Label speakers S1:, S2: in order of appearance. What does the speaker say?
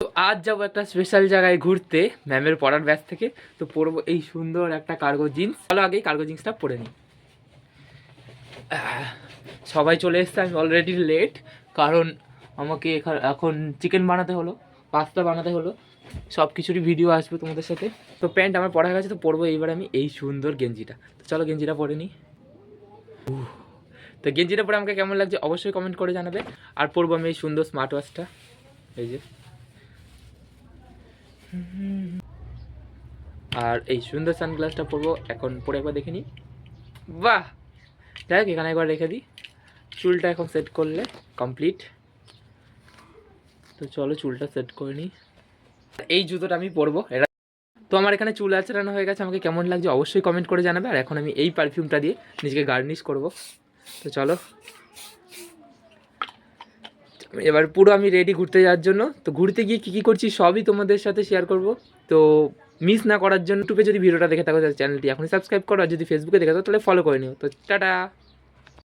S1: তো আজ যাবো একটা স্পেশাল জায়গায় ঘুরতে ম্যামের পড়ার ব্যাচ থেকে। তো পরবো এই সুন্দর একটা কার্গো জিন্স। চলো আগেই কার্গো জিন্সটা পরে নিই। সবাই চলে এসছে, আমি অলরেডি লেট, কারণ আমাকে এখন চিকেন বানাতে হলো, পাস্তা বানাতে হলো, সব কিছুরই ভিডিও আসবে তোমাদের সাথে। তো প্যান্ট আমার পরা গেছে, তো পরবো এইবার আমি এই সুন্দর গেঞ্জিটা। তো চলো গেঞ্জিটা পরে নিই। তো গেঞ্জিটা পরে আমাকে কেমন লাগছে অবশ্যই কমেন্ট করে জানাবে। আর পরবো আমি এই সুন্দর স্মার্ট ওয়াচটা, এই যে, আর এই সুন্দর সানগ্লাসটা পরবো এখন, পরে একবার দেখে নিই। বাহ, যাই হোক এখানে একবার রেখে দিই। চুলটা এখন সেট করলে কমপ্লিট। তো চলো চুলটা সেট করে নিই। এই জুতোটা আমি পরবো, এটা তো আমার এখানে চুল আঁচড়ানো হয়ে গেছে। আমাকে কেমন লাগছে অবশ্যই কমেন্ট করে জানাবে। আর এখন আমি এই পারফিউমটা দিয়ে নিজেকে গার্নিশ করব। তো চলো এবার পুরো আমি রেডি ঘুরতে যাওয়ার জন্য। তো ঘুরতে গিয়ে কী কী করছি সবই তোমাদের সাথে শেয়ার করব। তো মিস না করার জন্য ইউটিউবে যদি ভিডিওটা দেখে থাকো তাহলে চ্যানেলটি এখনই সাবস্ক্রাইব করো, আর যদি ফেসবুকে দেখে থাকো তাহলে ফলো করে নিও। তো টাটা।